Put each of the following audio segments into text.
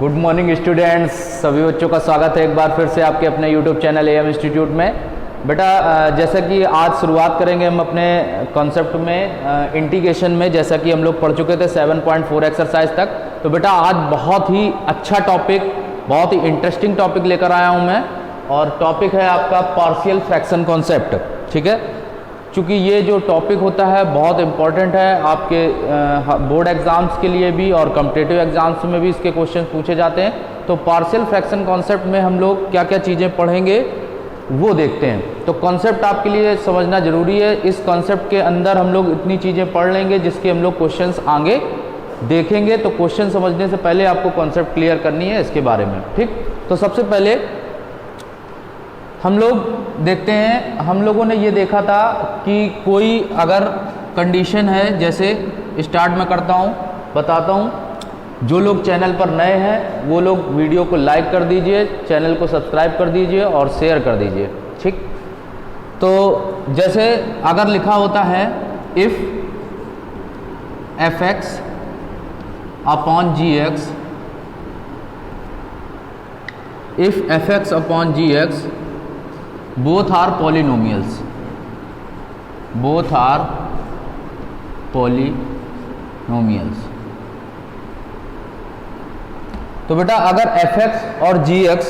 Good morning students, सभी बच्चों का स्वागत है एक बार फिर से आपके अपने यूट्यूब चैनल एएम इंस्टीट्यूट में। बेटा जैसा कि आज शुरुआत करेंगे हम अपने कॉन्सेप्ट में इंटीग्रेशन में, जैसा कि हम लोग पढ़ चुके थे 7.4 एक्सरसाइज तक। तो बेटा आज बहुत ही अच्छा टॉपिक, बहुत ही इंटरेस्टिंग टॉपिक लेकर आया हूँ मैं, और टॉपिक है आपका पार्शियल फ्रैक्शन कॉन्सेप्ट। ठीक है, चूँकि ये जो टॉपिक होता है बहुत इंपॉर्टेंट है आपके बोर्ड एग्जाम्स के लिए भी और कॉम्पिटिटिव एग्जाम्स में भी इसके क्वेश्चन पूछे जाते हैं। तो पार्शियल फ्रैक्शन कॉन्सेप्ट में हम लोग क्या क्या चीज़ें पढ़ेंगे वो देखते हैं। तो कॉन्सेप्ट आपके लिए समझना ज़रूरी है। इस कॉन्सेप्ट के अंदर हम लोग इतनी चीज़ें पढ़ लेंगे जिसके हम लोग क्वेश्चंस आगे देखेंगे। तो क्वेश्चन समझने से पहले आपको कॉन्सेप्ट क्लियर करनी है इसके बारे में। ठीक, तो सबसे पहले हम लोग देखते हैं, हम लोगों ने ये देखा था कि कोई अगर कंडीशन है, जैसे स्टार्ट में करता हूँ, बताता हूँ। जो लोग चैनल पर नए हैं वो लोग वीडियो को लाइक कर दीजिए, चैनल को सब्सक्राइब कर दीजिए और शेयर कर दीजिए। ठीक, तो जैसे अगर लिखा होता है if fx upon gx, if fx upon gx both are polynomials, both are polynomials। तो बेटा अगर fx और gx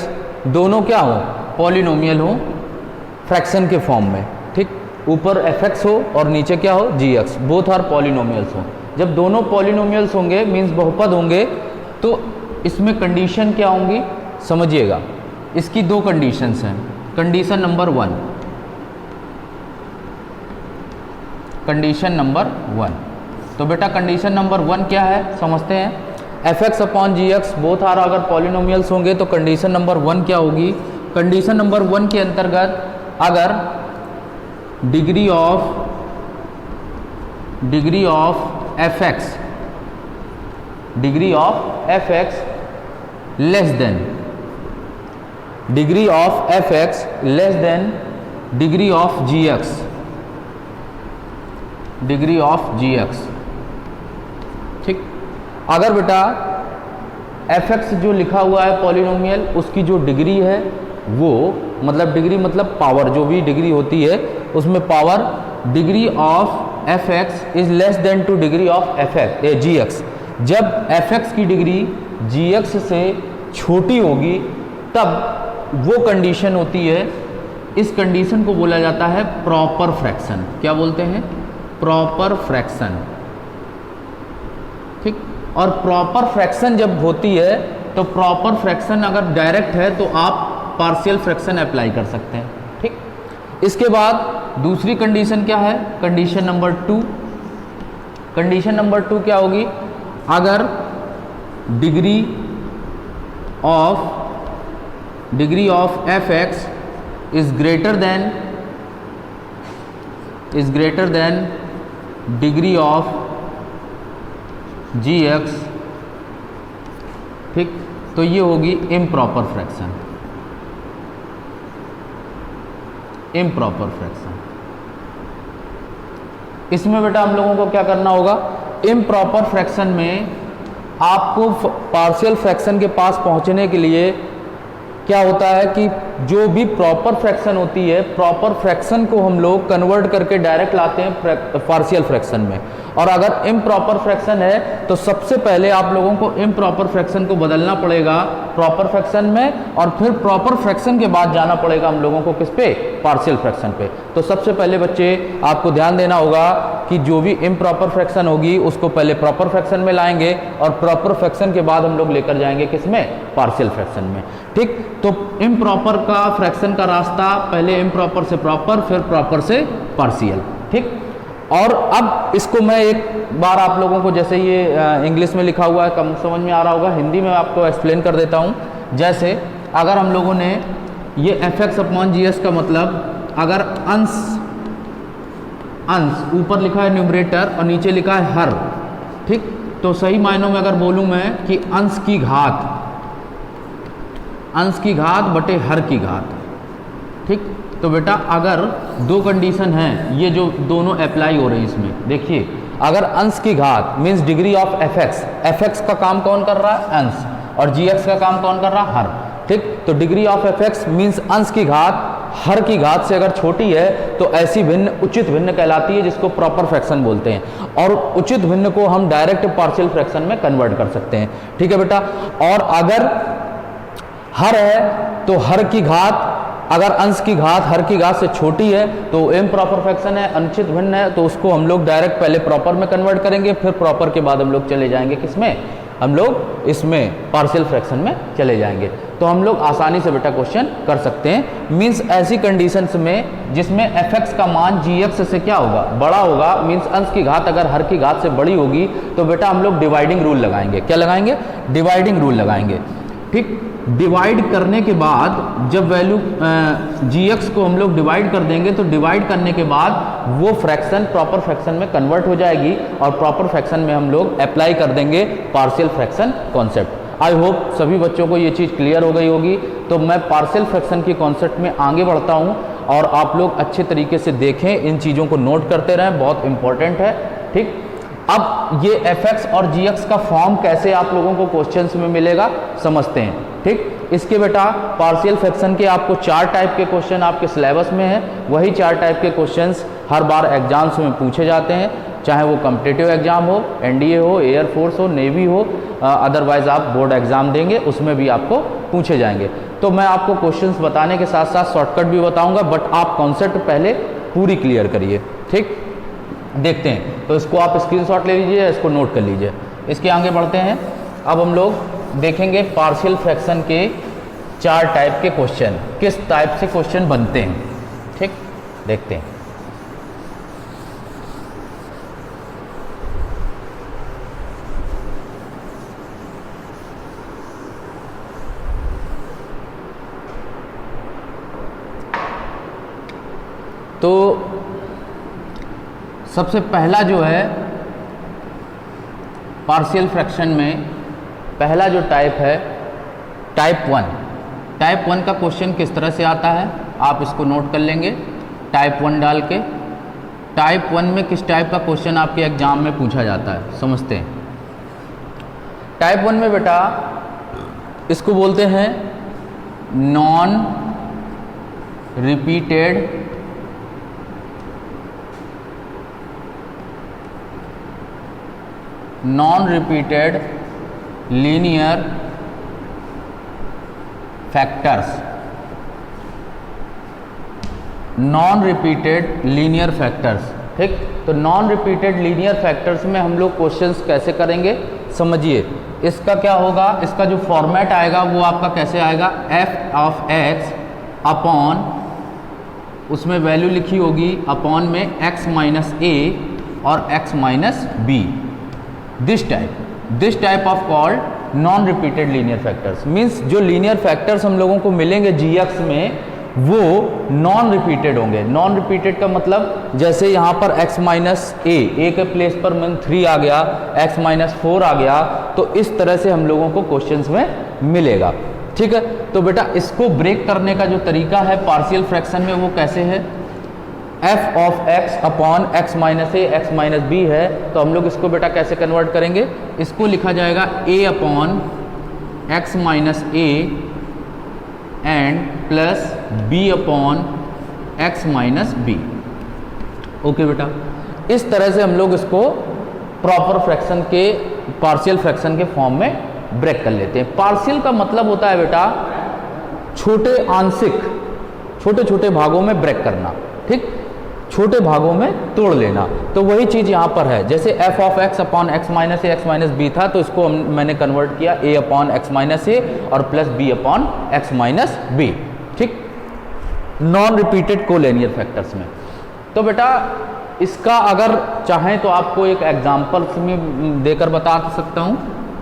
दोनों क्या हो, पॉलिनोमियल हो फ्रैक्शन के फॉर्म में। ठीक, ऊपर fx हो और नीचे क्या हो, gx, बोथ आर पॉलिनोमियल्स हो। जब दोनों पॉलिनोमियल्स होंगे मीन्स बहुपद होंगे, तो इसमें कंडीशन क्या होंगी समझिएगा। इसकी दो कंडीशंस हैं। Condition number 1, condition number 1। तो बेटा कंडीशन नंबर 1 क्या है समझते हैं। fx upon gx both are अगर पॉलिनोमियल्स होंगे तो कंडीशन नंबर 1 क्या होगी। कंडीशन नंबर 1 के अंतर्गत अगर degree of fx less than degree of fx less than degree of gx, degree of gx। ठीक, अगर बेटा fx जो लिखा हुआ है पॉलिनोमियल, उसकी जो डिग्री है वो मतलब डिग्री मतलब पावर, जो भी डिग्री होती है उसमें power, degree of fx is less than two degree of gx। जब fx की डिग्री gx से छोटी होगी तब वो कंडीशन होती है, इस कंडीशन को बोला जाता है प्रॉपर फ्रैक्शन। क्या बोलते हैं, प्रॉपर फ्रैक्शन। ठीक, और प्रॉपर फ्रैक्शन जब होती है तो प्रॉपर फ्रैक्शन अगर डायरेक्ट है तो आप पार्शियल फ्रैक्शन अप्लाई कर सकते हैं। ठीक, इसके बाद दूसरी कंडीशन क्या है, कंडीशन नंबर 2। कंडीशन नंबर 2 क्या होगी, अगर degree of fx is greater than degree of gx। ठीक, तो ये होगी इम्प्रॉपर फ्रैक्शन, इम्प्रॉपर फ्रैक्शन। इसमें बेटा हम लोगों को क्या करना होगा, इम्प्रॉपर फ्रैक्शन में आपको पार्शियल फ्रैक्शन के पास पहुंचने के लिए क्या होता है कि जो भी प्रॉपर फ्रैक्शन होती है, प्रॉपर फ्रैक्शन को हम लोग कन्वर्ट करके डायरेक्ट लाते हैं पार्शियल फ्रैक्शन में। और अगर इम्प्रॉपर फ्रैक्शन है तो सबसे पहले आप लोगों को इम्प्रॉपर फ्रैक्शन को बदलना पड़ेगा प्रॉपर फ्रैक्शन में, और फिर प्रॉपर फ्रैक्शन के बाद जाना पड़ेगा हम लोगों को किस पे, पार्शियल फ्रैक्शन पे। तो सबसे पहले बच्चे आपको ध्यान देना होगा कि जो भी इम्प्रॉपर फ्रैक्शन होगी उसको पहले प्रॉपर फ्रैक्शन में लाएंगे और प्रॉपर फ्रैक्शन के बाद हम लोग लेकर जाएंगे किस में, पार्शियल फ्रैक्शन में। ठीक, तो इम्प्रॉपर का फ्रैक्शन का रास्ता पहले इम्प्रॉपर से प्रॉपर, फिर प्रॉपर से पार्शियल। ठीक, और अब इसको मैं एक बार आप लोगों को, जैसे ये इंग्लिश में लिखा हुआ है कम समझ में आ रहा होगा, हिंदी में आपको एक्सप्लेन कर देता हूँ। जैसे अगर हम लोगों ने ये fx अपॉन gx का मतलब अगर अंश ऊपर लिखा है न्यूमरेटर और नीचे लिखा है हर। ठीक, तो सही मायनों में अगर बोलूँ मैं कि अंश की घात बटे हर की घात। ठीक, तो बेटा अगर दो कंडीशन हैं, ये जो दोनों अप्लाई हो रही हैं इसमें, देखिए अगर अंश की घात means degree of F x का काम कौन कर रहा है? अंश। और gx का काम कौन कर रहा, हर। ठीक, तो डिग्री ऑफ fx मीन्स अंश की घात हर की घात से अगर छोटी है तो ऐसी भिन्न उचित भिन्न कहलाती है, जिसको प्रॉपर फ्रैक्शन बोलते हैं। और उचित भिन्न को हम डायरेक्ट पार्शियल फ्रैक्शन में कन्वर्ट कर सकते हैं। ठीक है बेटा, और अगर हर है तो हर की घात, अगर अंश की घात हर की घात से छोटी है तो इम्प्रॉपर फ्रैक्शन है, अनुचित भिन्न है, तो उसको हम लोग डायरेक्ट पहले प्रॉपर में कन्वर्ट करेंगे, फिर प्रॉपर के बाद हम लोग चले जाएंगे किसमें, हम लोग इसमें पार्शियल फ्रैक्शन में चले जाएंगे। तो हम लोग आसानी से बेटा क्वेश्चन कर सकते हैं। मीन्स ऐसी कंडीशंस में जिसमें fx का मान gx से क्या होगा, बड़ा होगा, मीन्स अंश की घात अगर हर की घात से बड़ी होगी तो बेटा हम लोग डिवाइडिंग रूल लगाएंगे। क्या लगाएंगे, डिवाइडिंग रूल लगाएंगे। ठीक, डिवाइड करने के बाद जब वैल्यू gx को हम लोग डिवाइड कर देंगे तो डिवाइड करने के बाद वो फ्रैक्शन प्रॉपर फ्रैक्शन में कन्वर्ट हो जाएगी और प्रॉपर फ्रैक्शन में हम लोग अप्लाई कर देंगे partial fraction concept. I hope सभी बच्चों को ये चीज़ क्लियर हो गई होगी। तो मैं पार्शियल फ्रैक्शन की कॉन्सेप्ट में आगे बढ़ता हूँ और आप लोग अच्छे तरीके से देखें, इन चीज़ों को नोट करते रहें, बहुत इंपॉर्टेंट है। ठीक, अब ये fx और gx का फॉर्म कैसे आप लोगों को क्वेश्चंस में मिलेगा समझते हैं। ठीक, इसके बेटा पार्शियल फ्रैक्शन के आपको 4 टाइप के क्वेश्चन आपके सिलेबस में है, वही 4 टाइप के क्वेश्चंस हर बार एग्जाम्स में पूछे जाते हैं, चाहे वो कॉम्पिटिटिव एग्जाम हो, एनडीए हो, एयरफोर्स हो, नेवी हो, अदरवाइज आप बोर्ड एग्जाम देंगे उसमें भी आपको पूछे जाएंगे। तो मैं आपको क्वेश्चंस बताने के साथ साथ शॉर्टकट भी बताऊंगा, बट आप कॉन्सेप्ट पहले पूरी क्लियर करिए। ठीक, देखते हैं, तो इसको आप स्क्रीनशॉट ले लीजिए, इसको नोट कर लीजिए। इसके आगे बढ़ते हैं। अब हम लोग देखेंगे पार्शियल फ्रैक्शन के 4 टाइप के क्वेश्चन, किस टाइप से क्वेश्चन बनते हैं। ठीक, देखते हैं। तो सबसे पहला जो है पार्शियल फ्रैक्शन में पहला जो टाइप है टाइप 1। टाइप 1 का क्वेश्चन किस तरह से आता है आप इसको नोट कर लेंगे, टाइप 1 डाल के। टाइप 1 में किस टाइप का क्वेश्चन आपके एग्जाम में पूछा जाता है समझते हैं। टाइप 1 में बेटा इसको बोलते हैं non repeated linear factors. Non repeated linear factors. ठीक, तो नॉन रिपीटेड लीनियर फैक्टर्स में हम लोग क्वेश्चंस कैसे करेंगे समझिए। इसका क्या होगा, इसका जो फॉर्मेट आएगा वो आपका कैसे आएगा, f ऑफ x अपॉन, उसमें वैल्यू लिखी होगी अपॉन में x माइनस a और x minus b। This type of called non repeated linear factors. Means जो लीनियर फैक्टर्स हम लोगों को मिलेंगे gx में वो नॉन रिपीटेड होंगे। नॉन रिपीटेड का मतलब जैसे यहाँ पर x माइनस a के प्लेस पर मन 3 आ गया, x माइनस 4 आ गया, तो इस तरह से हम लोगों को क्वेश्चंस में मिलेगा। ठीक है, तो बेटा इसको ब्रेक करने का जो तरीका है पार्शियल फ्रैक्शन में वो कैसे है, f of x upon x minus a x minus b है, तो हम लोग इसको बेटा कैसे कन्वर्ट करेंगे, इसको लिखा जाएगा a upon x minus a and plus b upon x minus b। Okay बेटा, इस तरह से हम लोग इसको प्रॉपर फ्रैक्शन के पार्शियल फ्रैक्शन के फॉर्म में ब्रेक कर लेते हैं। पार्शियल का मतलब होता है बेटा छोटे आंशिक, छोटे छोटे भागों में ब्रेक करना। ठीक, छोटे भागों में तोड़ लेना। तो वही चीज़ यहाँ पर है, जैसे f of x upon x minus a x minus b था, तो इसको मैंने कन्वर्ट किया a upon x minus a और plus b upon x minus b। ठीक, नॉन रिपीटेड कोलिनियर फैक्टर्स में। तो बेटा इसका अगर चाहें तो आपको एक एग्जाम्पल में देकर बता सकता हूँ,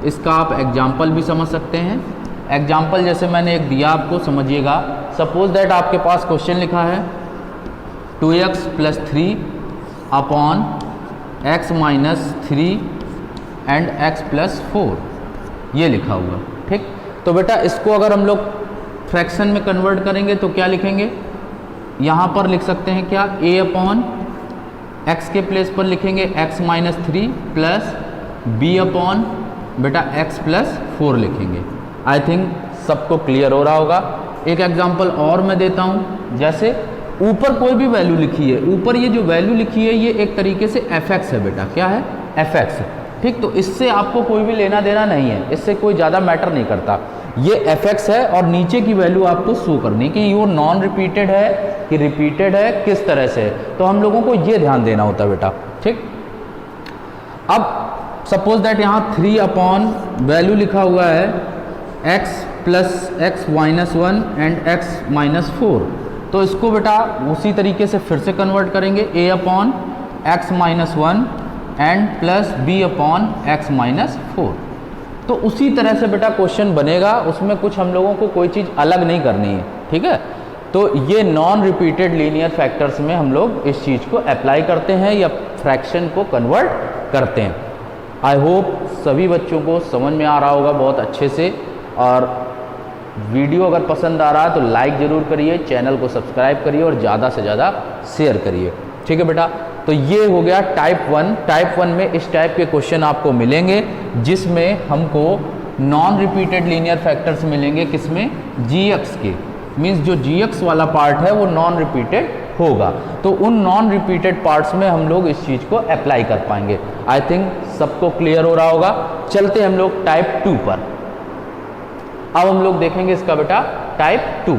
इसका आप एग्जाम्पल भी समझ सकते हैं। एग्जाम्पल जैसे मैंने एक दिया आपको, समझिएगा। सपोज दैट आपके पास क्वेश्चन लिखा है 2x plus 3 upon x minus 3 and x plus 4, ये लिखा हुआ। ठीक, तो बेटा इसको अगर हम लोग फ्रैक्शन में कन्वर्ट करेंगे तो क्या लिखेंगे, यहाँ पर लिख सकते हैं क्या, a अपॉन x के प्लेस पर लिखेंगे x minus 3 plus b upon बेटा x प्लस 4 लिखेंगे। आई थिंक सबको क्लियर हो रहा होगा। एक एग्जांपल और मैं देता हूँ, जैसे ऊपर कोई भी वैल्यू लिखी है, ऊपर ये जो वैल्यू लिखी है ये एक तरीके से fx है बेटा, क्या है fx, ठीक। तो इससे आपको कोई भी लेना देना नहीं है, इससे कोई ज़्यादा मैटर नहीं करता, ये fx है और नीचे की वैल्यू आपको शो करनी कि ये नॉन रिपीटेड है कि रिपीटेड है, किस तरह से है, तो हम लोगों को ये ध्यान देना होता है बेटा, ठीक। अब सपोज दैट यहाँ 3 अपॉन वैल्यू लिखा हुआ है x plus x minus 1 and x minus 4, तो इसको बेटा उसी तरीके से फिर से कन्वर्ट करेंगे a upon x minus 1 and plus b upon x minus 4। तो उसी तरह से बेटा क्वेश्चन बनेगा, उसमें कुछ हम लोगों को कोई चीज़ अलग नहीं करनी है, ठीक है। तो ये नॉन रिपीटेड लीनियर फैक्टर्स में हम लोग इस चीज़ को अप्लाई करते हैं या फ्रैक्शन को कन्वर्ट करते हैं। आई होप सभी बच्चों को समझ में आ रहा होगा बहुत अच्छे से, और वीडियो अगर पसंद आ रहा है तो लाइक ज़रूर करिए, चैनल को सब्सक्राइब करिए और ज़्यादा से ज़्यादा शेयर करिए, ठीक है बेटा। तो ये हो गया टाइप 1। टाइप 1 में इस टाइप के क्वेश्चन आपको मिलेंगे जिसमें हमको नॉन रिपीटेड लीनियर फैक्टर्स मिलेंगे, किसमें, gx के, मीन्स जो gx वाला पार्ट है वो नॉन रिपीटेड होगा, तो उन नॉन रिपीटेड पार्ट्स में हम लोग इस चीज़ को अप्लाई कर पाएंगे। आई थिंक सबको क्लियर हो रहा होगा। चलते हम लोग टाइप 2 पर। अब हम लोग देखेंगे इसका बेटा टाइप 2।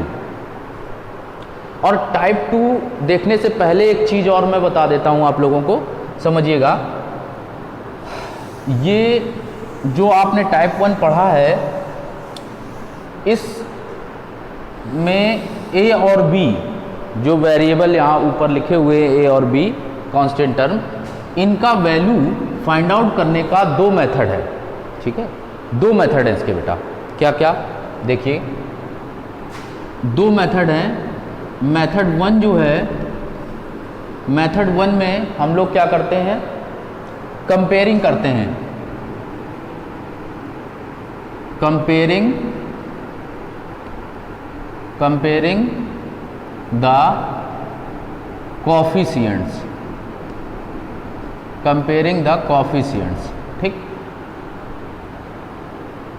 और टाइप 2 देखने से पहले एक चीज़ और मैं बता देता हूँ आप लोगों को, समझिएगा। ये जो आपने टाइप 1 पढ़ा है, इस में a और b जो वेरिएबल यहाँ ऊपर लिखे हुए a और b कांस्टेंट टर्म, इनका वैल्यू फाइंड आउट करने का 2 मेथड है, ठीक है। 2 मेथड है इसके बेटा, क्या क्या, देखिए 2 मेथड हैं। मेथड 1 जो है, मेथड 1 में हम लोग क्या करते हैं, कंपेयरिंग करते हैं, comparing the coefficients, comparing the coefficients, ठीक।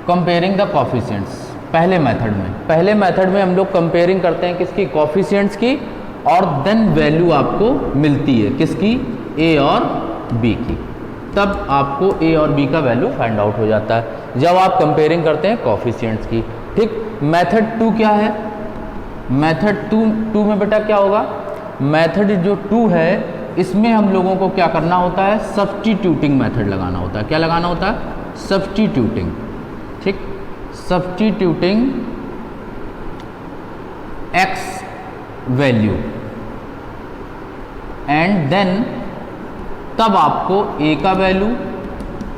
कंपेयरिंग द कोफिशिएंट्स पहले मेथड में हम लोग कंपेयरिंग करते हैं किसकी, कोफिशिएंट्स की, और देन वैल्यू आपको मिलती है किसकी, a और b की, तब आपको a और b का वैल्यू फाइंड आउट हो जाता है जब आप कंपेयरिंग करते हैं कोफिशिएंट्स की, ठीक। मेथड 2 क्या है, मेथड 2 में बेटा क्या होगा, मेथड जो 2 है इसमें हम लोगों को क्या करना होता है, सब्स्टिट्यूटिंग मेथड लगाना होता है। क्या लगाना होता है, सब्स्टिट्यूटिंग, ठीक। Substituting x value and then तब आपको a का वैल्यू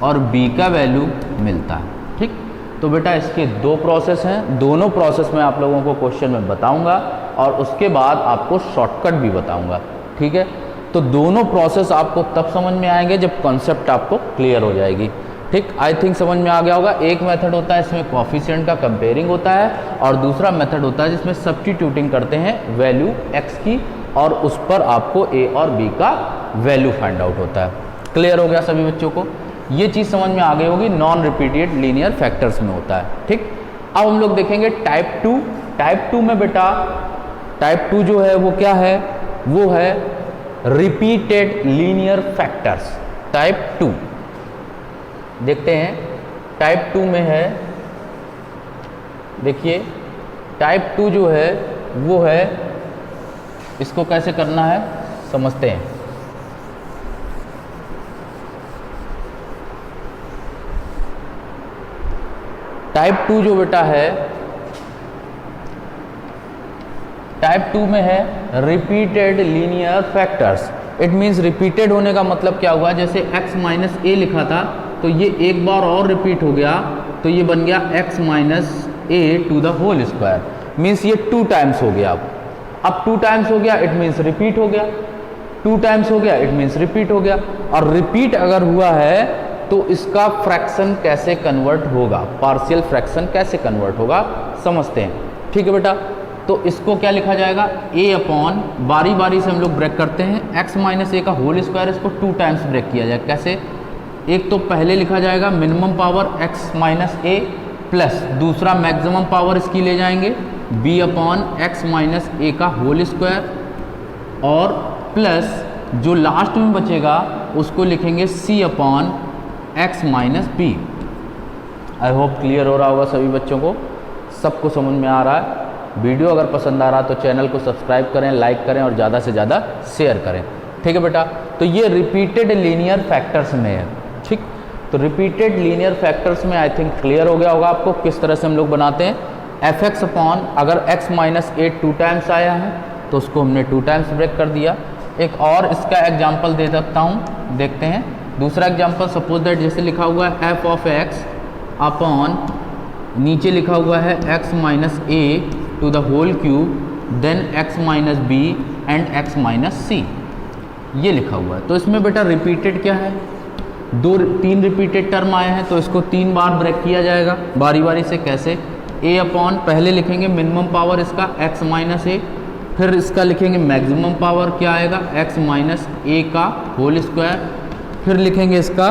और b का वैल्यू मिलता है, ठीक। तो बेटा इसके 2 प्रोसेस हैं, दोनों प्रोसेस में आप लोगों को क्वेश्चन में बताऊंगा और उसके बाद आपको शॉर्टकट भी बताऊंगा, ठीक है। तो दोनों प्रोसेस आपको तब समझ में आएंगे जब कॉन्सेप्ट आपको क्लियर हो जाएगी, ठीक। आई थिंक समझ में आ गया होगा। एक मेथड होता है इसमें कोफिशिएंट का कंपेयरिंग होता है, और दूसरा मेथड होता है जिसमें सब्स्टिट्यूटिंग करते हैं वैल्यू x की, और उस पर आपको a और b का वैल्यू फाइंड आउट होता है। क्लियर हो गया सभी बच्चों को, ये चीज़ समझ में आ गई होगी, नॉन रिपीटेड लीनियर फैक्टर्स में होता है, ठीक। अब हम लोग देखेंगे टाइप 2। टाइप 2 में बेटा टाइप 2 जो है वो क्या है, वो है रिपीटेड लीनियर फैक्टर्स। टाइप 2 देखते हैं, टाइप 2 में है, देखिए टाइप 2 जो है वो है, इसको कैसे करना है समझते हैं। टाइप 2 जो बेटा है, टाइप 2 में है repeated linear factors. It means repeated होने का मतलब क्या हुआ, जैसे x माइनस a लिखा था तो ये एक बार और रिपीट हो गया, तो ये बन गया x minus a to the whole square, means ये 2 टाइम्स हो गया। अब 2 टाइम्स हो गया इट मीन्स रिपीट हो गया, 2 टाइम्स हो गया इट मीन्स रिपीट हो गया। और रिपीट अगर हुआ है तो इसका फ्रैक्शन कैसे कन्वर्ट होगा, पार्शियल फ्रैक्शन कैसे कन्वर्ट होगा समझते हैं, ठीक है बेटा। तो इसको क्या लिखा जाएगा, a अपॉन, बारी बारी से हम लोग ब्रेक करते हैं, x माइनस a का होल स्क्वायर, इसको 2 टाइम्स ब्रेक किया जाए। कैसे, एक तो पहले लिखा जाएगा minimum power x minus a plus दूसरा मैक्सिमम पावर इसकी ले जाएंगे b upon x minus a का होल स्क्वायर, और प्लस जो लास्ट में बचेगा उसको लिखेंगे c upon x minus b. I hope clear हो रहा होगा सभी बच्चों को, सबको समझ में आ रहा है। वीडियो अगर पसंद आ रहा है तो चैनल को सब्सक्राइब करें, लाइक करें और ज़्यादा से ज़्यादा शेयर करें। ठीक है बेटा, तो ये रिपीटेड लीनियर फैक्टर्स में है। ठीक, तो रिपीटेड लीनियर फैक्टर्स में आई थिंक क्लियर हो गया होगा आपको किस तरह से हम लोग बनाते हैं। एफ एक्स अपॉन अगर x माइनस ए 2 टाइम्स आया है तो उसको हमने 2 टाइम्स ब्रेक कर दिया। एक और इसका एग्जाम्पल दे सकता हूँ, देखते हैं। दूसरा एग्जाम्पल, सपोज दैट जैसे लिखा हुआ है एफ ऑफ एक्स अपॉन नीचे लिखा हुआ है x minus a to the whole cube then x minus b and x minus c, ये लिखा हुआ है। तो इसमें बेटा रिपीटेड क्या है, 3 रिपीटेड टर्म आए हैं तो इसको 3 बार ब्रेक किया जाएगा बारी बारी से। कैसे, a अपॉन पहले लिखेंगे मिनिमम पावर इसका x माइनस ए, फिर इसका लिखेंगे मैक्सिमम पावर क्या आएगा x माइनस ए का होल स्क्वायर, फिर लिखेंगे इसका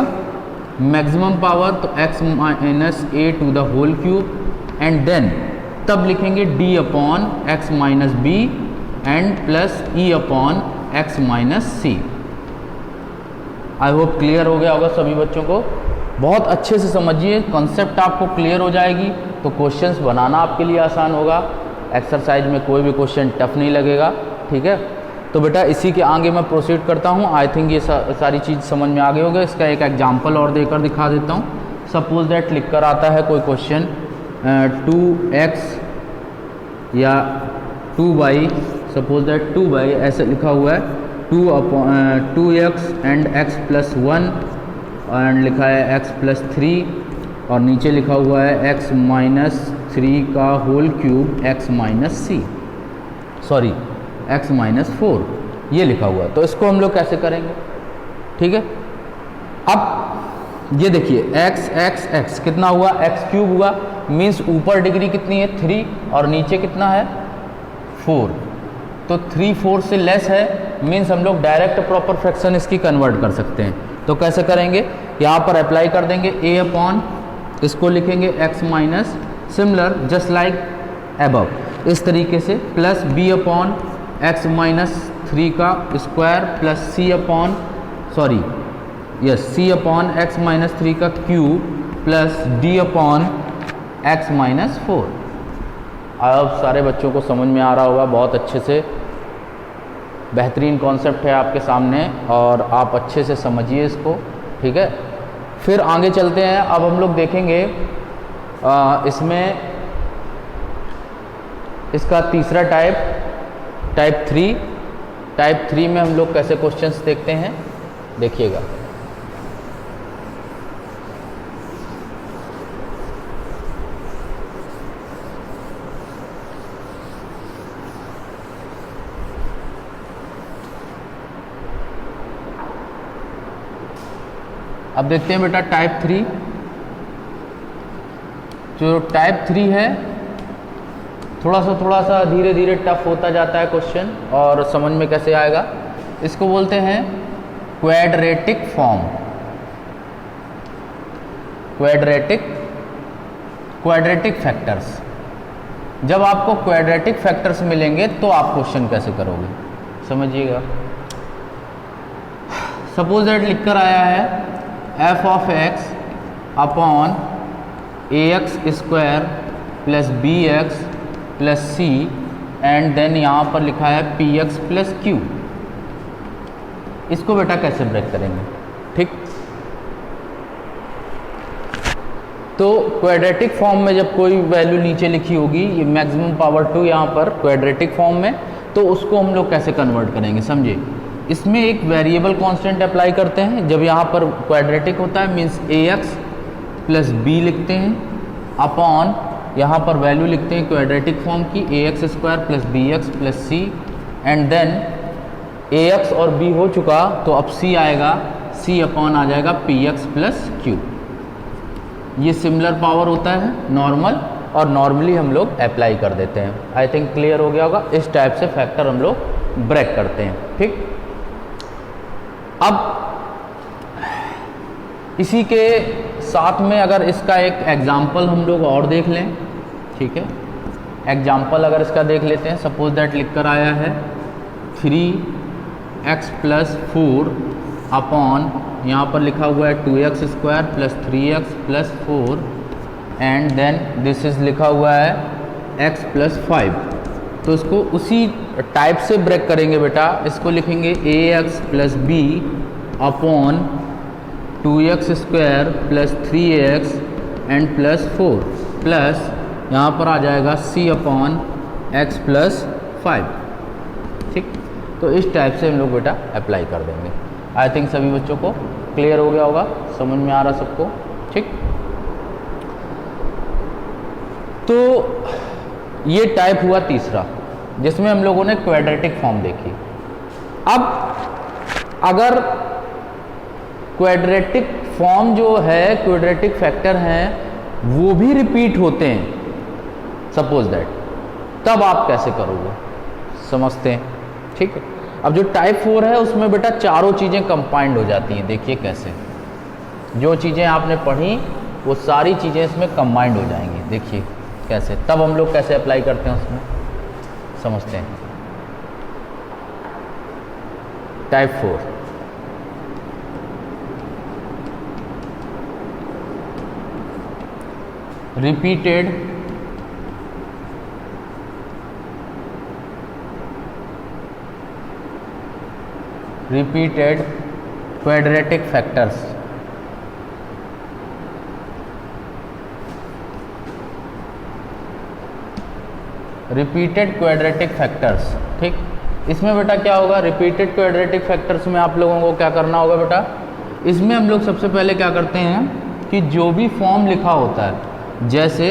मैक्सिमम पावर तो x minus a to the whole cube, and then तब लिखेंगे d upon x minus b and plus e upon x minus c. I hope clear हो गया होगा सभी बच्चों को। बहुत अच्छे से समझिए, कॉन्सेप्ट आपको क्लियर हो जाएगी तो क्वेश्चंस बनाना आपके लिए आसान होगा। एक्सरसाइज में कोई भी क्वेश्चन टफ नहीं लगेगा। ठीक है, तो बेटा इसी के आगे मैं प्रोसीड करता हूँ। आई थिंक ये सारी चीज़ समझ में आ गई होगा। इसका एक एग्जाम्पल और देकर दिखा देता हूँ। सपोज दैट लिख कर आता है कोई क्वेश्चन 2x या 2y, सपोज दैट 2y ऐसे लिखा हुआ है 2x and x plus 1 and लिखा है x प्लस 3 और नीचे लिखा हुआ है x माइनस 3 का होल क्यूब x माइनस सी, सॉरी x माइनस 4, ये लिखा हुआ है। तो इसको हम लोग कैसे करेंगे, ठीक है। अब ये देखिए x x x कितना हुआ, x क्यूब हुआ, मीन्स ऊपर डिग्री कितनी है 3 और नीचे कितना है 4, तो 3 4 से लेस है, मीन्स हम लोग डायरेक्ट प्रॉपर फ्रैक्शन इसकी कन्वर्ट कर सकते हैं। तो कैसे करेंगे, यहाँ पर अप्लाई कर देंगे a अपॉन इसको लिखेंगे x minus similar just like above, इस तरीके से plus b upon x minus 3 का square plus c upon c upon x minus 3 का cube plus d upon x minus 4। अब सारे बच्चों को समझ में आ रहा होगा बहुत अच्छे से। बेहतरीन कॉन्सेप्ट है आपके सामने और आप अच्छे से समझिए इसको, ठीक है। फिर आगे चलते हैं। अब हम लोग देखेंगे इसमें इसका तीसरा टाइप 3 में हम लोग कैसे क्वेश्चंस देखते हैं, देखिएगा। अब देखते हैं बेटा टाइप 3। जो टाइप 3 है थोड़ा सा धीरे धीरे टफ होता जाता है क्वेश्चन और समझ में कैसे आएगा। इसको बोलते हैं क्वाड्रेटिक फॉर्म। Quadratic factors. जब आपको क्वाड्रेटिक फैक्टर्स मिलेंगे तो आप क्वेश्चन कैसे करोगे, समझिएगा। सपोज दैट लिखकर आया है f of x upon ax square plus bx plus c and then यहाँ पर लिखा है px प्लस q। इसको बेटा कैसे ब्रेक करेंगे, ठीक। तो क्वाड्रेटिक फॉर्म में जब कोई वैल्यू नीचे लिखी होगी, ये मैक्सिमम पावर 2 यहाँ पर क्वाड्रेटिक फॉर्म में, तो उसको हम लोग कैसे कन्वर्ट करेंगे, समझिए। इसमें एक वेरिएबल कांस्टेंट अप्लाई करते हैं। जब यहाँ पर क्वाड्रेटिक होता है मीन्स ax प्लस b लिखते हैं अपॉन यहाँ पर वैल्यू लिखते हैं क्वाड्रेटिक फॉर्म की ax square plus bx plus c and then ax और b हो चुका तो अब c आएगा, c अपॉन आ जाएगा px प्लस q। ये सिमिलर पावर होता है नॉर्मल और नॉर्मली हम लोग अप्लाई कर देते हैं। आई थिंक क्लियर हो गया होगा। इस टाइप से फैक्टर हम लोग ब्रेक करते हैं, ठीक। अब इसी के साथ में अगर इसका एक एग्जाम्पल हम लोग और देख लें, ठीक है, एग्जाम्पल अगर इसका देख लेते हैं, सपोज दैट लिख कर आया है 3x + 4 अपॉन, यहाँ पर लिखा हुआ है 2x² + 3x + 4 and then this is लिखा हुआ है x + 5। तो इसको उसी टाइप से ब्रेक करेंगे बेटा, इसको लिखेंगे ax + b upon 2x² + 3x and +4 plus यहाँ पर आ जाएगा c अपॉन x + 5। ठीक, तो इस टाइप से हम लोग बेटा अप्लाई कर देंगे। आई थिंक सभी बच्चों को क्लियर हो गया होगा, समझ में आ रहा सबको। ठीक, तो ये टाइप हुआ तीसरा, जिसमें हम लोगों ने क्वाड्रेटिक फॉर्म देखी। अब अगर क्वाड्रेटिक फॉर्म जो है, क्वाड्रेटिक फैक्टर हैं, वो भी रिपीट होते हैं सपोज दैट, तब आप कैसे करोगे, समझते हैं। ठीक है, अब जो टाइप 4 है उसमें बेटा चारों चीज़ें कंबाइंड हो जाती हैं। देखिए कैसे, जो चीज़ें आपने पढ़ी वो सारी चीज़ें इसमें कंबाइंड हो जाएंगी। देखिए कैसे, तब हम लोग कैसे अप्लाई करते हैं उसमें, समझते हैं। Type 4, repeated quadratic factors. Repeated quadratic factors. ठीक, इसमें बेटा क्या होगा, रिपीटेड क्वाड्रेटिक फैक्टर्स में आप लोगों को क्या करना होगा बेटा, इसमें हम लोग सबसे पहले क्या करते हैं कि जो भी फॉर्म लिखा होता है, जैसे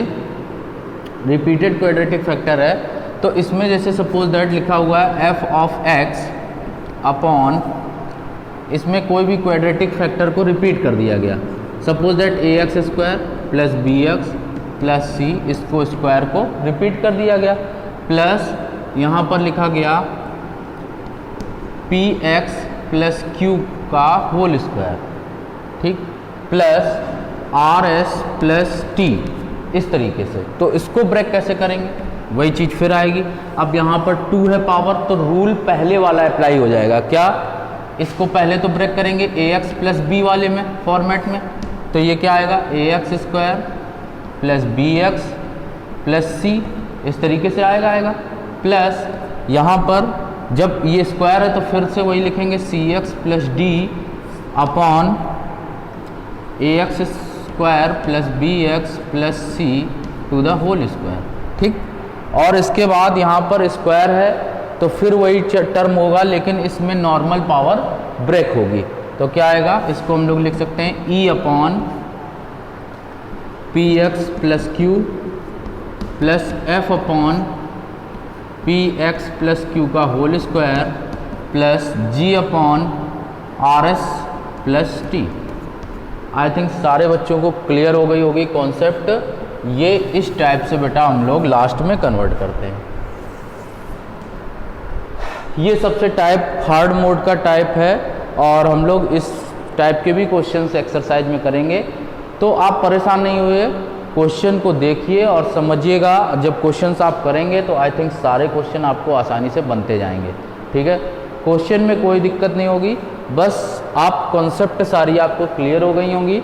रिपीटेड क्वाड्रेटिक फैक्टर है तो इसमें जैसे सपोज दैट लिखा हुआ है f ऑफ x अपॉन, इसमें कोई भी क्वाड्रेटिक फैक्टर को रिपीट कर दिया गया। Suppose that ax² + bx + c, इसको स्क्वायर को रिपीट कर दिया गया, प्लस यहाँ पर लिखा गया px + q का होल स्क्वायर, ठीक, प्लस rs + t, इस तरीके से। तो इसको ब्रेक कैसे करेंगे, वही चीज़ फिर आएगी। अब यहाँ पर 2 है पावर, तो रूल पहले वाला अप्लाई हो जाएगा। क्या, इसको पहले तो ब्रेक करेंगे ax + b वाले में, फॉर्मेट में, तो ये क्या आएगा ax² + bx + c, इस तरीके से आएगा। प्लस यहाँ पर जब ये स्क्वायर है तो फिर से वही लिखेंगे cx + d upon ax² + bx + c to the whole square. ठीक, और इसके बाद यहाँ पर स्क्वायर है तो फिर वही टर्म होगा, लेकिन इसमें नॉर्मल पावर ब्रेक होगी। तो क्या आएगा, इसको हम लोग लिख सकते हैं e upon px + q plus f upon px + q का whole square plus g upon rs + t। I think सारे बच्चों को क्लियर हो गई होगी कॉन्सेप्ट। ये इस टाइप से बेटा हम लोग लास्ट में कन्वर्ट करते हैं। ये सबसे टाइप हार्ड मोड का टाइप है, और हम लोग इस टाइप के भी क्वेश्चंस एक्सरसाइज में करेंगे। तो आप परेशान नहीं हुए, क्वेश्चन को देखिए और समझिएगा। जब क्वेश्चंस आप करेंगे तो आई थिंक सारे क्वेश्चन आपको आसानी से बनते जाएंगे। ठीक है, क्वेश्चन में कोई दिक्कत नहीं होगी, बस आप कॉन्सेप्ट सारी आपको क्लियर हो गई होंगी।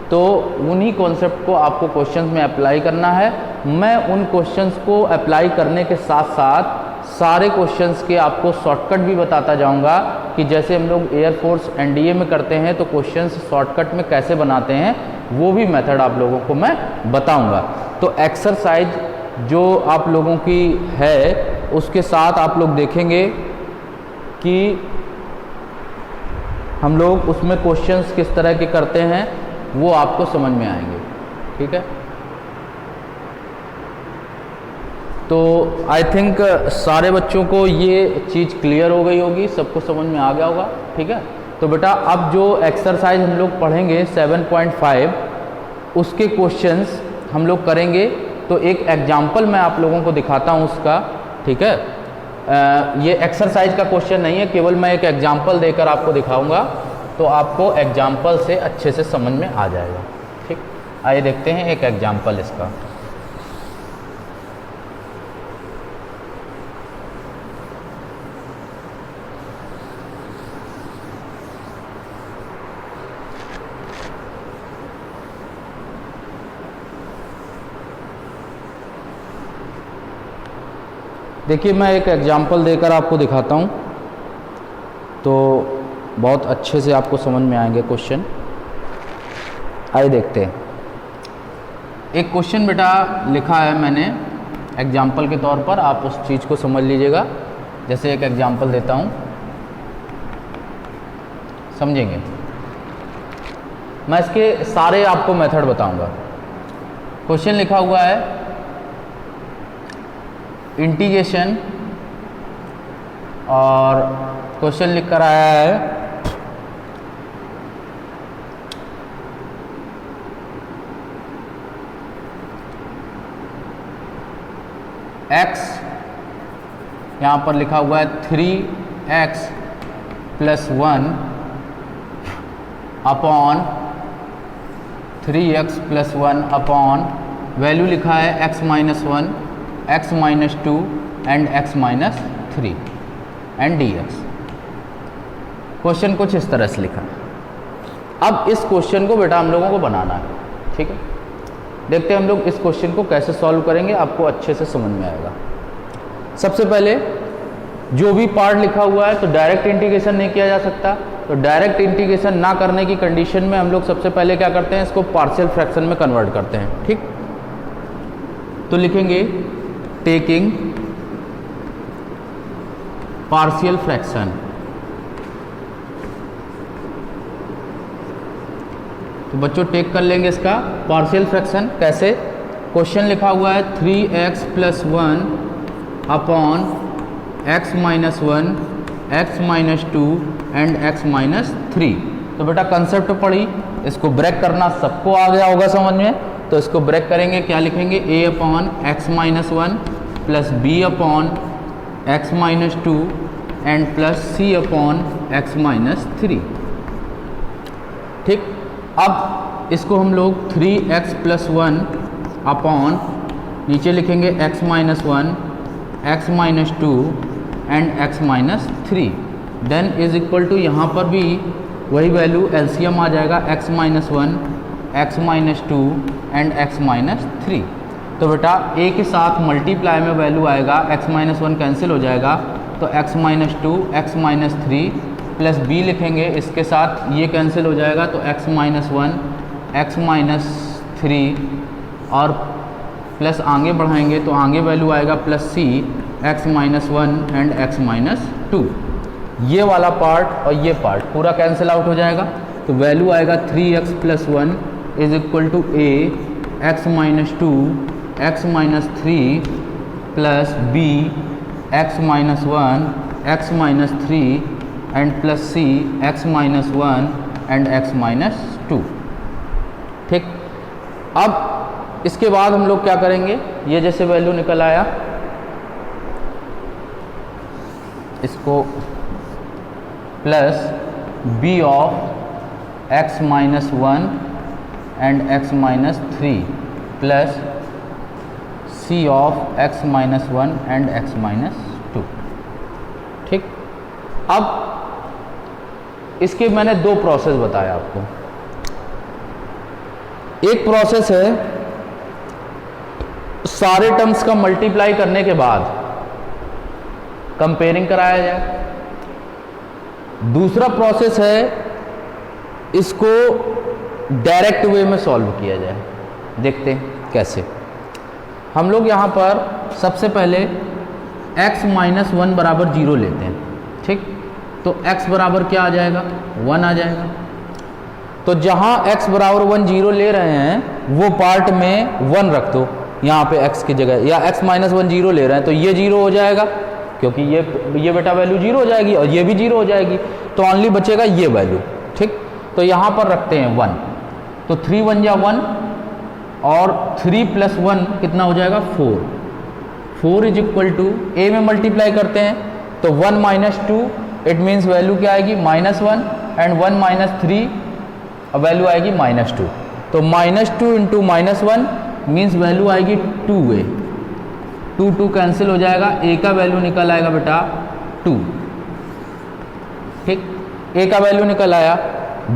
तो उन्हीं कॉन्सेप्ट को आपको क्वेश्चंस में अप्लाई करना है। मैं उन क्वेश्चंस को अप्लाई करने के साथ साथ सारे क्वेश्चंस के आपको शॉर्टकट भी बताता जाऊंगा, कि जैसे हम लोग एयरफोर्स एनडीए में करते हैं तो क्वेश्चंस शॉर्टकट में कैसे बनाते हैं, वो भी मेथड आप लोगों को मैं बताऊंगा। तो एक्सरसाइज जो आप लोगों की है उसके साथ आप लोग देखेंगे कि हम लोग उसमें क्वेश्चंस किस तरह के करते हैं, वो आपको समझ में आएंगे। ठीक है, तो आई थिंक सारे बच्चों को ये चीज़ क्लियर हो गई होगी, सबको समझ में आ गया होगा। ठीक है, तो बेटा अब जो एक्सरसाइज हम लोग पढ़ेंगे 7.5 उसके क्वेश्चंस हम लोग करेंगे। तो एक एग्जाम्पल मैं आप लोगों को दिखाता हूँ उसका। ठीक है, ये एक्सरसाइज का क्वेश्चन नहीं है, केवल मैं एक एग्जाम्पल देकर आपको दिखाऊंगा, तो आपको एग्जाम्पल से अच्छे से समझ में आ जाएगा। ठीक। आइए देखते हैं एक एग्जाम्पल इसका। देखिए मैं एक एग्जाम्पल देकर आपको दिखाता हूँ तो बहुत अच्छे से आपको समझ में आएंगे क्वेश्चन। आइए देखते हैं। एक क्वेश्चन बेटा लिखा है मैंने एग्जाम्पल के तौर पर, आप उस चीज़ को समझ लीजिएगा। जैसे एक एग्जाम्पल देता हूँ, समझेंगे। मैं इसके सारे आपको मेथड बताऊंगा। क्वेश्चन लिखा हुआ है इंटीग्रेशन, और क्वेश्चन लिख कर आया है x, यहाँ पर लिखा हुआ है 3x + 1 upon 3x + 1 upon value लिखा है x - 1, x - 2 and x - 3 and dx। Question कुछ इस तरह से लिखा है। अब इस क्वेश्चन को बेटा हम लोगों को बनाना है, ठीक है। देखते हैं हम लोग इस क्वेश्चन को कैसे सॉल्व करेंगे, आपको अच्छे से समझ में आएगा। सबसे पहले जो भी पार्ट लिखा हुआ है तो डायरेक्ट इंटीग्रेशन नहीं किया जा सकता, तो डायरेक्ट इंटीग्रेशन ना करने की कंडीशन में हम लोग सबसे पहले क्या करते हैं, इसको पार्शियल फ्रैक्शन में कन्वर्ट करते हैं, ठीक। तो लिखेंगे टेकिंग पार्शियल फ्रैक्शन। तो बच्चों टेक कर लेंगे इसका पार्शियल फ्रैक्शन। कैसे? क्वेश्चन लिखा हुआ है 3x + 1 upon x - 1, x - 2 and x - 3। तो बेटा कंसेप्ट पढ़ी, इसको ब्रेक करना सबको आ गया होगा समझ में। तो इसको ब्रेक करेंगे, क्या लिखेंगे, a upon x - 1 plus b upon x - 2 and plus c upon x - 3, ठीक। अब इसको हम लोग 3x + 1 अपॉन नीचे लिखेंगे x - 1, x - 2 and x - 3 then is equal to, यहाँ पर भी वही वैल्यू एलसीएम आ जाएगा, x - 1, x - 2 एंड x - 3। तो बेटा a के साथ मल्टीप्लाई में वैल्यू आएगा, x - 1 कैंसिल हो जाएगा, तो x - 2, x - 3 प्लस b लिखेंगे, इसके साथ ये कैंसिल हो जाएगा, तो x - 1, x - 3 और प्लस आगे बढ़ाएंगे तो आगे वैल्यू आएगा plus c, x - 1 and x - 2। ये वाला पार्ट और ये पार्ट पूरा कैंसिल आउट हो जाएगा, तो वैल्यू आएगा 3x + 1 is equal to a, x - 2, x - 3 plus b, x - 1, x - 3 and plus c, x - 1 and x - 2, ठीक। अब इसके बाद हम लोग क्या करेंगे, ये जैसे वैल्यू निकल आया, इसको plus b of x - 1 and x - 3 plus c of x - 1 and x - 2, ठीक। अब इसके मैंने दो प्रोसेस बताया आपको। एक प्रोसेस है सारे टर्म्स का मल्टीप्लाई करने के बाद कंपेयरिंग कराया जाए। दूसरा प्रोसेस है इसको डायरेक्ट वे में सॉल्व किया जाए। देखते हैं कैसे। हम लोग यहाँ पर सबसे पहले x - 1 = 0 लेते हैं, ठीक। तो x बराबर क्या आ जाएगा, 1 आ जाएगा। तो जहाँ x बराबर 1 0 ले रहे हैं वो पार्ट में 1 रख दो यहाँ पे x की जगह, या x - 1 0 ले रहे हैं तो ये 0 हो जाएगा, क्योंकि ये बेटा वैल्यू 0 हो जाएगी और ये भी 0 हो जाएगी, तो ओनली बचेगा ये वैल्यू, ठीक। तो यहाँ पर रखते हैं 1, तो 3 1 जा 1 और 3 + 1 कितना हो जाएगा, 4 इज इक्वल टू a में मल्टीप्लाई करते हैं तो 1 - 2, इट मीन्स वैल्यू क्या आएगी, -1 एंड 1 - 3 और वैल्यू आएगी -2। तो -2 इंटू -1 मीन्स वैल्यू आएगी 2a, 2 कैंसिल हो जाएगा, a का वैल्यू निकल आएगा बेटा 2। ठीक, a का वैल्यू निकल आया।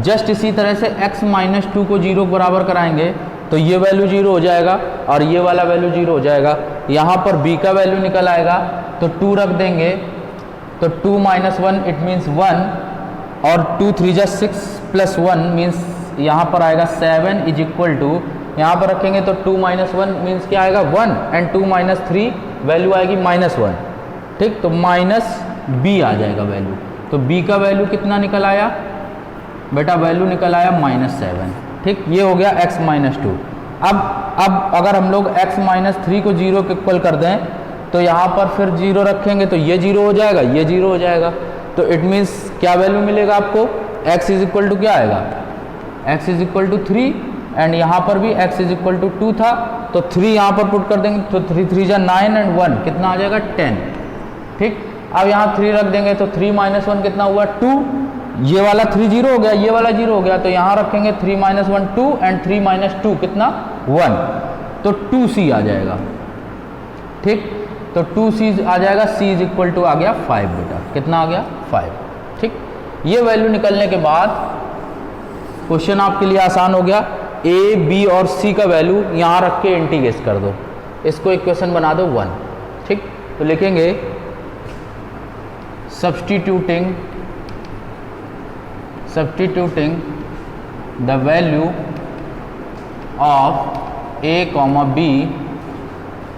जस्ट इसी तरह से x -2 को 0 के बराबर कराएंगे तो ये वैल्यू 0 हो जाएगा और ये वाला वैल्यू 0 हो जाएगा। यहाँ पर b का वैल्यू निकल आएगा तो 2 रख देंगे, तो 2 - 1 इट मीन्स 1, और 2 3 जा 6 + 1 मीन्स यहाँ पर आएगा 7 इज इक्वल टू, यहाँ पर रखेंगे तो 2 - 1 मीन्स क्या आएगा 1, एंड 2 - 3 वैल्यू आएगी -1। ठीक, तो -b आ जाएगा वैल्यू। तो b का वैल्यू कितना निकल आया बेटा, वैल्यू निकल आया -7। ठीक, ये हो गया x -2। अब अगर हम लोग x -3 को 0 के इक्वल कर दें तो यहाँ पर फिर 0 रखेंगे तो ये 0 हो जाएगा, ये 0 हो जाएगा। तो इट मीन्स क्या वैल्यू मिलेगा आपको, x इज इक्वल टू क्या आएगा, x is equal to 3, and यहाँ पर भी x इज इक्वल टू 2 था तो 3 यहाँ पर पुट कर देंगे तो 3 3 जा 9 एंड 1 कितना आ जाएगा 10। ठीक, अब यहाँ 3 रख देंगे तो 3 - 1 कितना हुआ 2, ये वाला 3 0 हो गया, ये वाला 0 हो गया, तो यहाँ रखेंगे 3 - 1 2 एंड 3 - 2 कितना 1, तो 2c आ जाएगा। ठीक, तो 2c आ जाएगा, c इज इक्वल टू आ गया 5 बेटा, कितना आ गया 5। ठीक, ये वैल्यू निकलने के बाद क्वेश्चन आपके लिए आसान हो गया। a, b और c का वैल्यू यहाँ रख के इंटीग्रेट कर दो, इसको इक्वेशन बना दो 1। ठीक, तो लिखेंगे substituting the value of a, b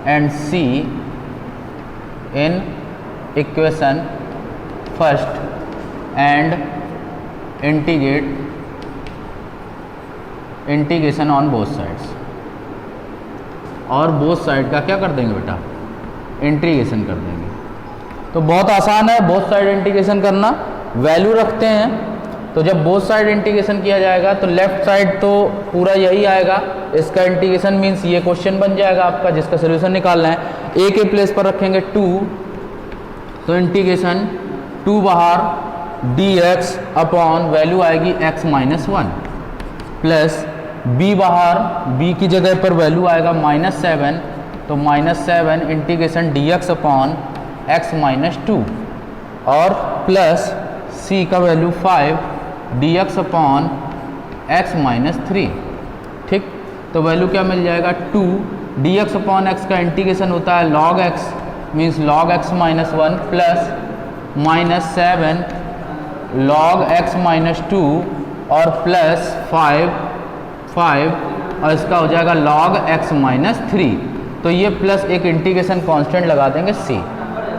and c in equation first and integration on both sides। और both side का क्या कर देंगे बेटा, इंटीग्रेशन कर देंगे। तो बहुत आसान है बोथ साइड इंटीग्रेशन करना। वैल्यू रखते हैं तो जब बोथ साइड इंटीग्रेशन किया जाएगा तो लेफ्ट साइड तो पूरा यही आएगा, इसका इंटीग्रेशन मीन्स ये क्वेश्चन बन जाएगा आपका जिसका सोल्यूशन निकालना है। a के प्लेस पर रखेंगे 2, तो इंटीग्रेशन 2 बाहर dx अपॉन वैल्यू आएगी x -1 प्लस b बाहर, b की जगह पर वैल्यू आएगा -7, तो -7 इंटीग्रेशन dx अपॉन x -2 और प्लस c का वैल्यू 5 dx अपॉन x -3। ठीक, तो वैल्यू क्या मिल जाएगा 2 dx अपॉन x का इंटीग्रेशन होता है log x means log x -1 plus -7 log x -2 और प्लस 5 और इसका हो जाएगा log x -3। तो ये प्लस एक इंटीग्रेशन कांस्टेंट लगा देंगे c।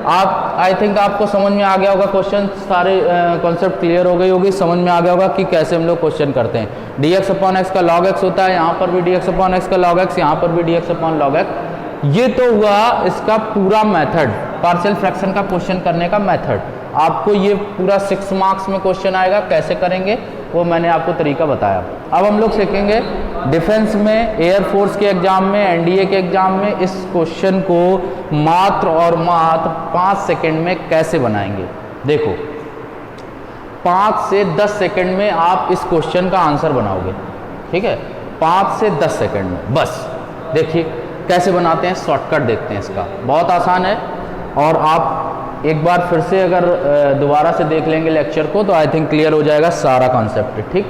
आप आई थिंक आपको समझ में आ गया होगा, क्वेश्चन सारे कॉन्सेप्ट क्लियर हो गई होगी, समझ में आ गया होगा कि कैसे हम लोग क्वेश्चन करते हैं। dx अपॉन x का log x होता है, यहाँ पर भी dx अपॉन x का log x, यहाँ पर भी dx अपॉन log x। ये तो हुआ इसका पूरा मेथड, पार्शियल फ्रैक्शन का क्वेश्चन करने का मेथड। आपको ये पूरा 6 मार्क्स में क्वेश्चन आएगा, कैसे करेंगे वो मैंने आपको तरीका बताया। अब हम लोग सीखेंगे डिफेंस में, एयरफोर्स के एग्जाम में, एनडीए के एग्जाम में इस क्वेश्चन को मात्र और मात्र 5 सेकंड में कैसे बनाएंगे। देखो 5 से 10 सेकंड में आप इस क्वेश्चन का आंसर बनाओगे। ठीक है, 5 से 10 सेकंड में बस। देखिए कैसे बनाते हैं, शॉर्टकट देखते हैं इसका, बहुत आसान है। और आप एक बार फिर से अगर दोबारा से देख लेंगे लेक्चर को तो आई थिंक क्लियर हो जाएगा सारा कॉन्सेप्ट। ठीक,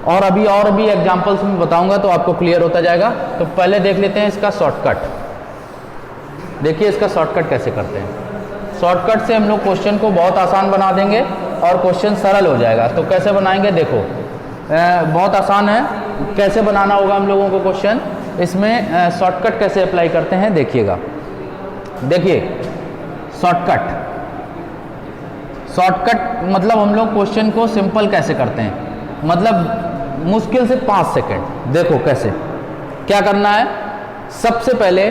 और भी एग्जांपल्स में बताऊंगा तो आपको क्लियर होता जाएगा। तो पहले देख लेते हैं इसका शॉर्टकट। देखिए इसका शॉर्टकट कैसे करते हैं। शॉर्टकट से हम लोग क्वेश्चन को बहुत आसान बना देंगे और क्वेश्चन सरल हो जाएगा। तो कैसे बनाएंगे, देखो बहुत आसान है। कैसे बनाना होगा हम लोगों को क्वेश्चन, इसमें शॉर्टकट कैसे अप्लाई करते हैं देखिएगा। देखिए शॉर्टकट मतलब हम लोग क्वेश्चन को सिंपल कैसे करते हैं, मतलब मुश्किल से 5 सेकंड। देखो कैसे, क्या करना है। सबसे पहले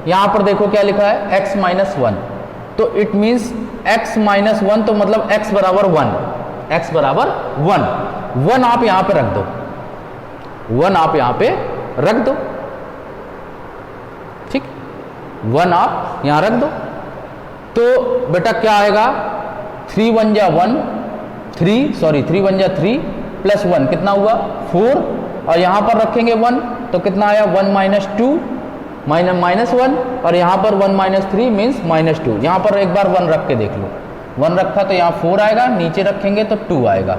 यहाँ पर देखो क्या लिखा है x -1, तो इट मीन्स x -1 तो मतलब x बराबर 1, x बराबर 1 आप यहाँ पे रख दो, 1 आप यहाँ पे रख दो। ठीक, 1 आप यहाँ रख दो। तो बेटा क्या आएगा, 3 1 जा 1 3 प्लस 1 कितना हुआ 4, और यहाँ पर रखेंगे 1 तो कितना आया 1 माइनस 2 माइनस 1 और यहाँ पर 1 माइनस 3 मीन्स माइनस 2। यहाँ पर एक बार 1 रख के देख लो, 1 रखा तो यहाँ 4 आएगा, नीचे रखेंगे तो 2 आएगा।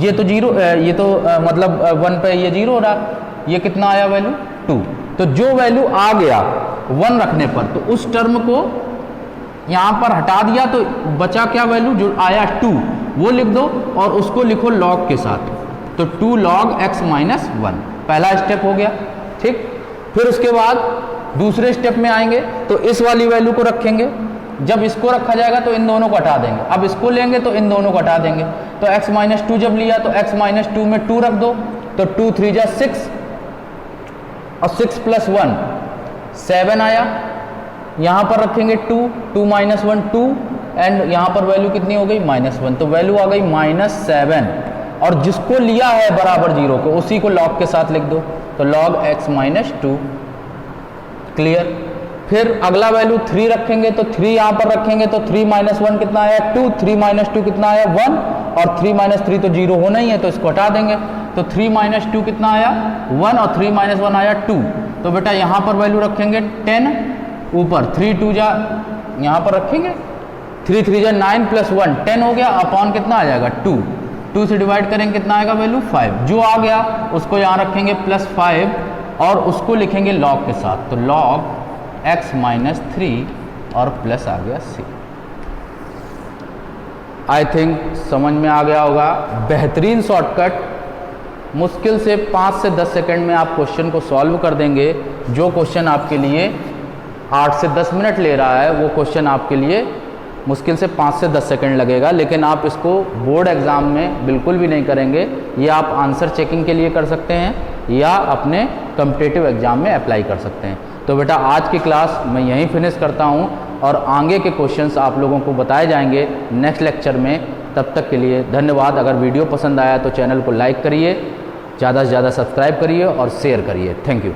ये तो 0 ये तो मतलब 1 पे ये 0 हो रहा, ये कितना आया वैल्यू 2। तो जो वैल्यू आ गया 1 रखने पर तो उस टर्म को यहाँ पर हटा दिया तो बचा क्या वैल्यू जो आया 2 वो लिख दो और उसको लिखो लॉग के साथ, तो 2 log x माइनस 1 पहला स्टेप हो गया। ठीक, फिर उसके बाद दूसरे स्टेप में आएंगे तो इस वाली वैल्यू को रखेंगे, जब इसको रखा जाएगा तो इन दोनों को हटा देंगे, अब इसको लेंगे तो इन दोनों को हटा देंगे। तो x माइनस 2 जब लिया तो x माइनस 2 में 2 रख दो तो 2 3 जा 6 और 6 प्लस 1 7 आया। यहाँ पर रखेंगे 2 माइनस 1 2 एंड यहाँ पर वैल्यू कितनी हो गई -1, तो वैल्यू आ गई -7 और जिसको लिया है बराबर 0 को उसी को log के साथ लिख दो, तो log x माइनस 2। क्लियर। फिर अगला वैल्यू 3 रखेंगे तो 3 यहाँ पर रखेंगे तो 3 माइनस 1 कितना आया 2, 3 माइनस 2 कितना आया 1 और 3 माइनस 3 तो 0 होना ही है तो इसको हटा देंगे, तो 3 माइनस 2 कितना आया 1 और 3 माइनस 1 आया 2। तो बेटा यहाँ पर वैल्यू रखेंगे 10, ऊपर 3 2 जा यहाँ पर रखेंगे 3 3 जा 9 प्लस 1 10 हो गया, अपॉन कितना आ जाएगा 2 से डिवाइड करेंगे कितना आएगा वैल्यू 5, जो आ गया उसको यहाँ रखेंगे +5 और उसको लिखेंगे लॉग के साथ, तो log x माइनस 3 और प्लस आ गया c। आई थिंक समझ में आ गया होगा। बेहतरीन शॉर्टकट, मुश्किल से 5 से 10 सेकंड में आप क्वेश्चन को सॉल्व कर देंगे। जो क्वेश्चन आपके लिए 8 से 10 मिनट ले रहा है वो क्वेश्चन आपके लिए मुश्किल से 5 से 10 सेकंड लगेगा, लेकिन आप इसको बोर्ड एग्ज़ाम में बिल्कुल भी नहीं करेंगे। ये आप आंसर चेकिंग के लिए कर सकते हैं या अपने कॉम्पिटिटिव एग्ज़ाम में अप्लाई कर सकते हैं। तो बेटा आज की क्लास मैं यहीं फिनिश करता हूँ और आगे के क्वेश्चंस आप लोगों को बताए जाएंगे नेक्स्ट लेक्चर में। तब तक के लिए धन्यवाद। अगर वीडियो पसंद आया तो चैनल को लाइक करिए, ज़्यादा से ज़्यादा सब्सक्राइब करिए और शेयर करिए। Thank you.